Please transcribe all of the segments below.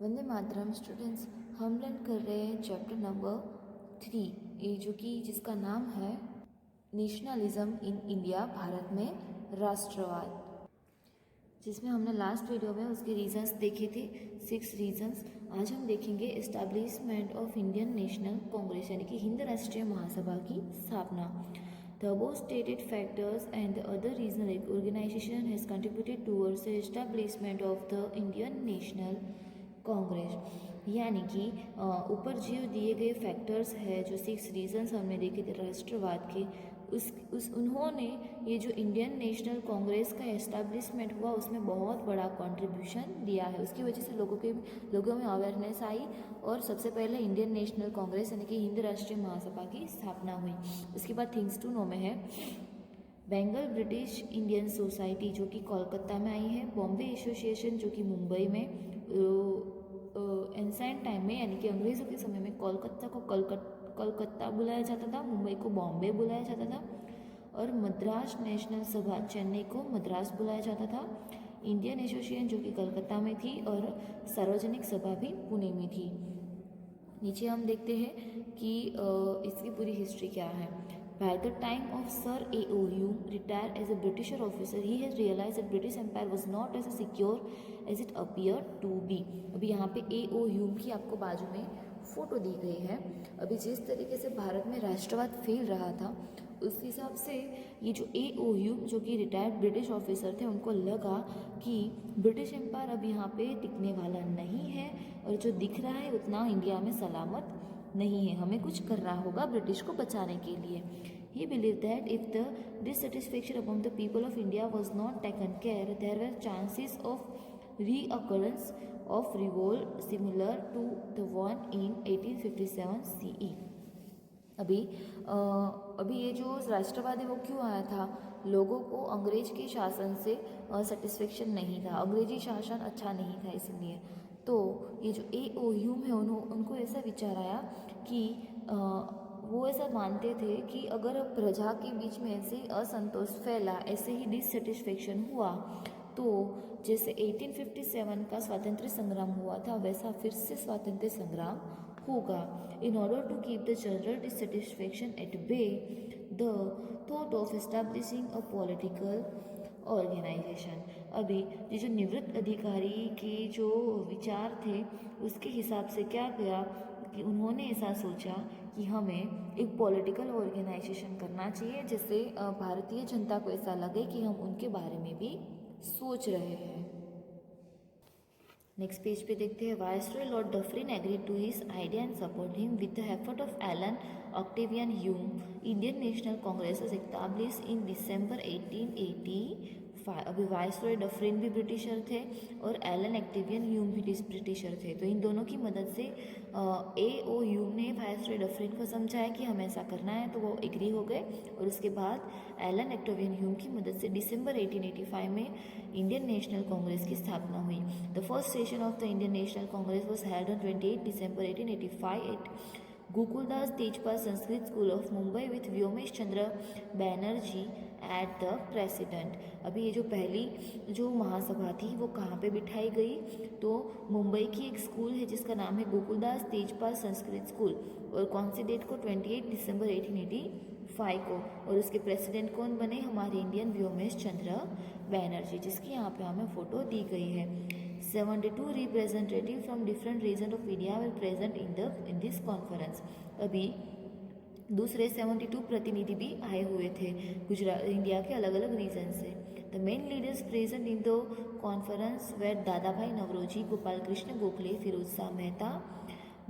Vande Mataram students, हम learn कर रहे हैं चैप्टर नंबर 3, ये जो कि जिसका नाम है नेशनलिज्म इन इंडिया, भारत में राष्ट्रवाद, जिसमें हमने लास्ट वीडियो में उसके रीजंस देखे थे, 6 रीजंस। आज हम देखेंगे establishment of Indian national Congress यानी कि हिंद राष्ट्रीय महासभा की स्थापना। The above stated factors and the other regional organization has contributed towards the establishment of the Indian National Congress. यानी कि ऊपर जो दिए गए फैक्टर्स है, जो 6 रीजंस हमने देखे थे राष्ट्रवाद के, उन्होंने ये जो इंडियन नेशनल कांग्रेस का एस्टैब्लिशमेंट हुआ उसमें बहुत बड़ा कंट्रीब्यूशन दिया है। उसकी वजह से लोगों में अवेयरनेस आई और सबसे पहले इंडियन नेशनल कांग्रेस यानी कि हिंद राष्ट्रीय महासभा की स्थापना हुई। उसके बाद थिंग्स टू नो में है बंगाल ब्रिटिश इंडियन सोसाइटी जो कि कोलकाता में आई है, बॉम्बे एसोसिएशन जो कि मुंबई में, एंसेंट टाइम में यानी कि अंग्रेज़ों के समय में कोलकाता को कलकत्ता बुलाया जाता था, मुंबई को बॉम्बे बुलाया जाता था, और मद्रास नेशनल सभा चेन्नई को मद्रास बुलाया जाता था। इंडियन एसोसिएशन जो कि कलकत्ता में थी और सार्वजनिक सभा भी पुणे में थी। नीचे हम देखते हैं कि इसकी पूरी हिस्ट्री क्या है। By the time of Sir A.O. Hume retired as a British officer, he has realized that British Empire was not as secure as it appeared to be। अभी यहाँ पे A.O. Hume की आपको बाजू में फोटो दी गई है। अभी जिस तरीके से भारत में राष्ट्रवाद फैल रहा था उस हिसाब से ये जो A.O. Hume जो कि रिटायर्ड ब्रिटिश ऑफिसर थे, उनको लगा कि ब्रिटिश एम्पायर अब यहाँ पे टिकने वाला नहीं है और जो दिख रहा है उतना इंडिया में सलामत नहीं है, हमें कुछ करना होगा ब्रिटिश को बचाने के लिए। He believed that if the dissatisfaction among the people of India was not taken care, there were chances of reoccurrence of revolt similar to the one in 1857 CE। अभी ये जो राष्ट्रवाद है वो क्यों आया था? लोगों को अंग्रेज के शासन से सेटिस्फेक्शन नहीं था, अंग्रेजी शासन अच्छा नहीं था, इसलिए तो ये जो A.O. ह्यूम है उनको ऐसा विचार आया कि वो ऐसा मानते थे कि अगर प्रजा के बीच में ऐसे असंतोष फैला, ऐसे ही डिससेटिस्फेक्शन हुआ, तो जैसे 1857 का स्वातंत्र्य संग्राम हुआ था वैसा फिर से स्वातंत्र्य संग्राम होगा। In order to keep the general dissatisfaction at bay, the thought of establishing a political organisation. अभी ये जो निवृत्त अधिकारी के जो विचार थे उसके हिसाब से क्या किया कि उन्होंने ऐसा सोचा कि हमें एक पॉलिटिकल ऑर्गेनाइजेशन करना चाहिए जिससे भारतीय जनता को ऐसा लगे कि हम उनके बारे में भी सोच रहे हैं। नेक्स्ट पेज पे देखते हैं viceroy lord Dufferin agreed to his idea and support him with the effort of Allan Octavian Hume. Indian national Congress was established in December 1885। अभी वायसरॉय डफरिन भी ब्रिटिशर थे और एलन ऑक्टेवियन ह्यूम भी britisher थे, तो इन दोनों की मदद से A.O. ह्यूम ने वायसरॉय डफरिन को समझाया कि हमें ऐसा करना है, तो वो एग्री हो गए और उसके बाद एलन ऑक्टेवियन ह्यूम की मदद से दिसंबर 1885 में इंडियन नेशनल कांग्रेस की स्थापना हुई। The first session of the Indian national Congress was held on 28 December 1885 at Gokuldas Tejpal Sanskrit school of Mumbai with Womesh Chandra Banerjee at the president. अभी ये जो पहली जो महासभा थी वो कहाँ पे बिठाई गई? तो मुंबई की एक स्कूल है जिसका नाम है गोकुलदास तेजपाल संस्कृत स्कूल, और कौन सी डेट को? 28 दिसंबर 1885 को, और उसके प्रेसिडेंट कौन बने? हमारे इंडियन व्योमेश चंद्र बैनर्जी, जिसकी यहाँ पे हमें फोटो दी गई है। 72 representative from different region of India were present in this conference. अभी दूसरे 72 प्रतिनिधि भी आए हुए थे गुजरात इंडिया के अलग अलग रीजन से। The main leaders present in the conference were Dadabhai Naoroji, Gopal Krishna Gokhale, Pherozeshah Mehta,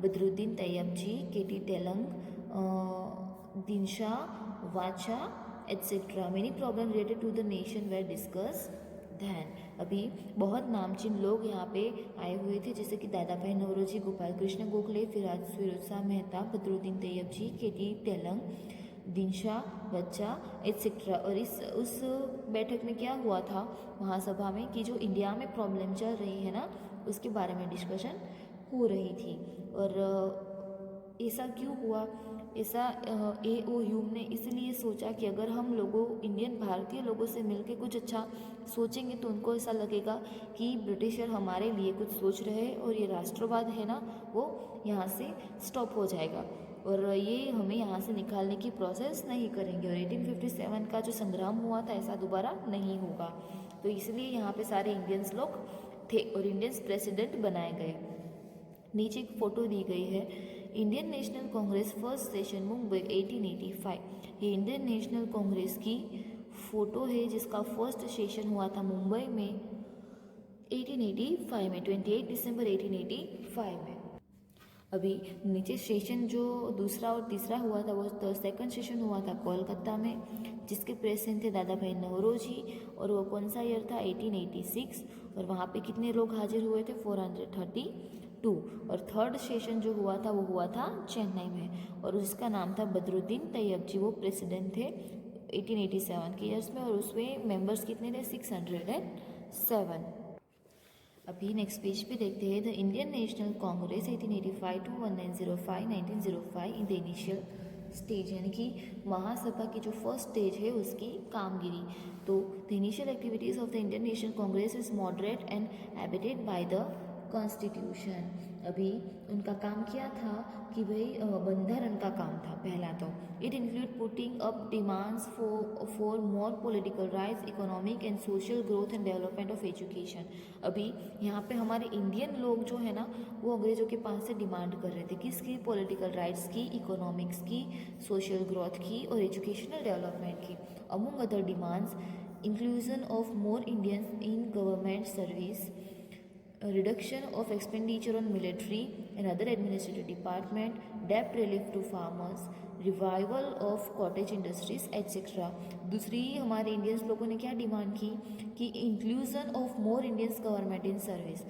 Badruddin Tyabji, K T. Telang, Dinshaw Wacha etcetera. Many problem related to the nation were discuss then. अभी बहुत नामचीन लोग यहाँ पे आए हुए थे जैसे कि दादा भाई नवरोजी, गोपाल कृष्ण गोखले, फिरोज शाह मेहता, बदरुद्दीन तैयबजी, के.टी. तेलंग, दिनशाह बच्चा एटसेट्रा। और उस बैठक में क्या हुआ था महासभा में कि जो इंडिया में प्रॉब्लम चल रही है ना उसके बारे में डिस्कशन हो रही थी। और ऐसा क्यों हुआ? ऐसा A.O. ह्यूम ने इसलिए सोचा कि अगर हम लोगों इंडियन भारतीय लोगों से मिलके कुछ अच्छा सोचेंगे तो उनको ऐसा लगेगा कि ब्रिटिशर हमारे लिए कुछ सोच रहे हैं और ये राष्ट्रवाद है ना वो यहाँ से स्टॉप हो जाएगा और ये हमें यहाँ से निकालने की प्रोसेस नहीं करेंगे और 1857 का जो संग्राम हुआ था ऐसा दोबारा नहीं होगा। तो इसलिए यहाँ पे सारे इंडियंस लोग थे और इंडियंस प्रेसिडेंट बनाए गए। नीचे एक फोटो दी गई है, Indian national Congress first session Mumbai 1885। ये इंडियन नेशनल कांग्रेस की फ़ोटो है जिसका फर्स्ट सेशन हुआ था मुंबई में 1885 में, 28 दिसंबर 1885 में। अभी नीचे सेशन जो दूसरा और तीसरा हुआ था वो तो सेकंड सेशन हुआ था कोलकाता में, जिसके प्रेसिडेंट थे दादा भाई नौरोजी और वो कौन सा ईयर था 1886 और वहाँ पे कितने लोग हाजिर हुए थे 432 और थर्ड सेशन जो हुआ था वो हुआ था चेन्नई में और उसका नाम था बदरुद्दीन तैयब जी, वो प्रेसिडेंट थे 1887 के ईयर्स में और उसमें मेंबर्स कितने थे 607। अभी नेक्स्ट पेज पे देखते हैं the Indian national Congress 1885 to 1905 1905 in the initial stage, यानी कि महासभा की जो फर्स्ट स्टेज है उसकी कामगिरी। तो the initial activities of the Indian national Congress is moderate and abetted by the constitution. अभी उनका काम क्या था कि भाई बंधारण का काम था पहला। तो it include putting up demands for more political rights, economic and social growth and development of education. अभी यहाँ पे हमारे इंडियन लोग जो है ना वो अंग्रेजों के पास से डिमांड कर रहे थे किसकी, पॉलिटिकल राइट्स की, इकोनॉमिक्स की, सोशल ग्रोथ की और एजुकेशनल डेवलपमेंट की। Among other demands inclusion of more Indians in government service, reduction of expenditure on military and other administrative department, debt relief to farmers, revival of cottage industries etc. दूसरी हमारे Indians लोगों ने क्या demand की कि inclusion of more Indians government in service.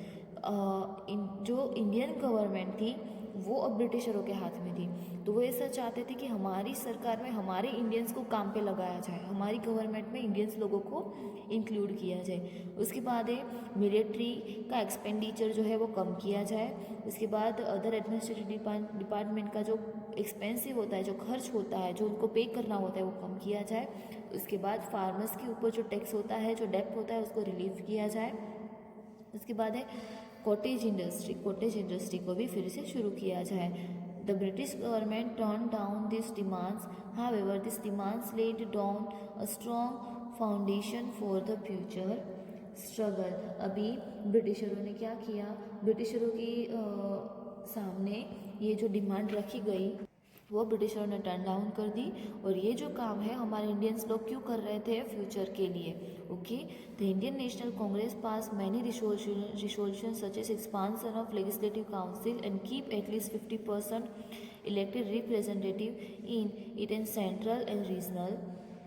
जो Indian government थी वो अब ब्रिटिशरों के हाथ में थी, तो वो ऐसा चाहते थे कि हमारी सरकार में हमारे इंडियंस को काम पे लगाया जाए, हमारी गवर्नमेंट में इंडियंस लोगों को इंक्लूड किया जाए। उसके बाद है मिलिट्री का एक्सपेंडिचर जो है वो कम किया जाए। उसके बाद अदर एडमिनिस्ट्रेटिव डिपार्टमेंट का जो एक्सपेंसिव होता है, जो खर्च होता है, जो उनको पे करना होता है वो कम किया जाए। उसके बाद फार्मर्स के ऊपर जो टैक्स होता है, जो डेप्ट होता है उसको रिलीव किया जाए। उसके बाद है कॉटेज इंडस्ट्री को भी फिर से शुरू किया जाए। The British government turn down this demands, however this demands laid down a strong foundation for the future struggle. अभी ब्रिटिशरों ने क्या किया, ब्रिटिशरों की सामने ये जो डिमांड रखी गई वो ब्रिटिशरों ने टर्न डाउन कर दी और ये जो काम है हमारे इंडियंस लोग क्यों कर रहे थे, फ्यूचर के लिए। Okay, the Indian national Congress pass many resolution such as expansion of legislative council and keep at least 50% elected representative in it and central and regional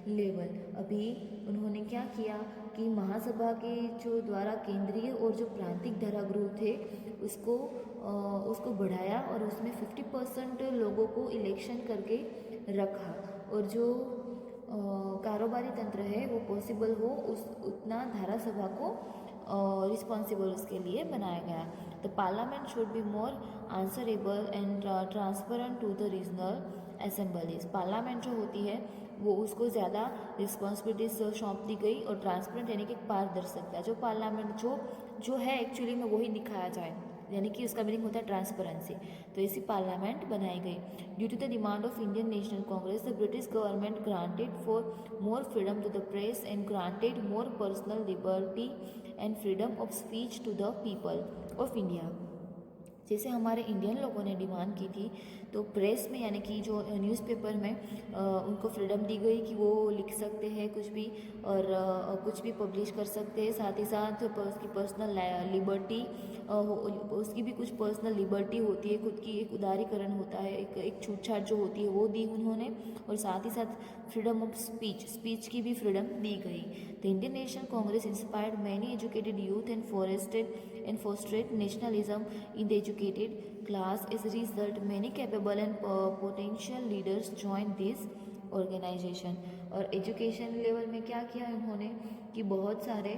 level. अभी उन्होंने क्या किया कि महासभा के जो द्वारा केंद्रीय और जो प्रांतिक धारागृह थे उसको बढ़ाया और उसमें 50% लोगों को इलेक्शन करके रखा और जो कारोबारी तंत्र है वो पॉसिबल हो उतना धारासभा को रिस्पॉन्सिबल उसके लिए बनाया गया। The parliament should be more answerable and transparent to the regional assemblies. Parliament जो होती है वो उसको ज़्यादा रिस्पॉन्सिबिलिटीज सौंप दी गई और ट्रांसपेरेंट यानी कि पारदर्शिता, जो पार्लियामेंट जो है एक्चुअली में वही दिखाया जाए, यानी कि उसका मीनिंग होता है ट्रांसपेरेंसी। तो ऐसी पार्लियामेंट बनाई गई। Due to the demand of Indian national Congress the British government granted for more freedom to the press and granted more personal liberty and freedom of speech to the people of India. जैसे हमारे Indian लोगों ने demand की थी तो press में यानी कि जो न्यूज़पेपर में उनको फ्रीडम दी गई कि वो लिख सकते हैं कुछ भी और कुछ भी पब्लिश कर सकते हैं। साथ ही साथ उसकी पर्सनल लिबर्टी, उसकी भी कुछ पर्सनल लिबर्टी होती है, खुद की एक उदारीकरण होता है, एक छूट छाट जो होती है वो दी उन्होंने। और साथ ही साथ फ्रीडम ऑफ स्पीच की भी फ्रीडम दी गई। The Indian national Congress inspired many educated youth and fostered nationalism in the educated class. As a result, many capable and potential leaders joined this organization. और एजुकेशन लेवल में क्या किया उन्होंने कि बहुत सारे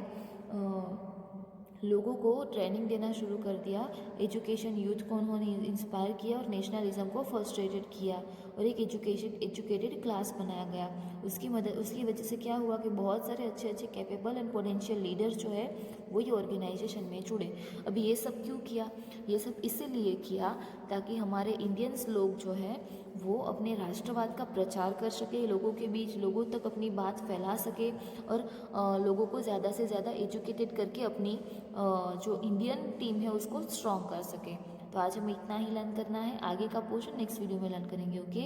लोगों को ट्रेनिंग देना शुरू कर दिया, एजुकेशन यूथ को उन्होंने इंस्पायर किया और नेशनलिज्म को फर्स्ट्रेटेड किया और एक एजुकेटेड क्लास बनाया गया। उसकी वजह से क्या हुआ कि बहुत सारे अच्छे अच्छे कैपेबल एंड पोटेंशियल लीडर्स जो है वो ये ऑर्गेनाइजेशन में जुड़े। अभी ये सब क्यों किया? ये सब इसीलिए किया ताकि हमारे इंडियंस लोग जो है वो अपने राष्ट्रवाद का प्रचार कर सके, लोगों के बीच लोगों तक अपनी बात फैला सके और लोगों को ज़्यादा से ज़्यादा एजुकेटेड करके अपनी जो इंडियन टीम है उसको स्ट्रॉन्ग कर सके। तो आज हमें इतना ही लर्न करना है, आगे का पोर्शन नेक्स्ट वीडियो में लर्न करेंगे। ओके,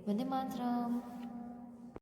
वंदे मातरम।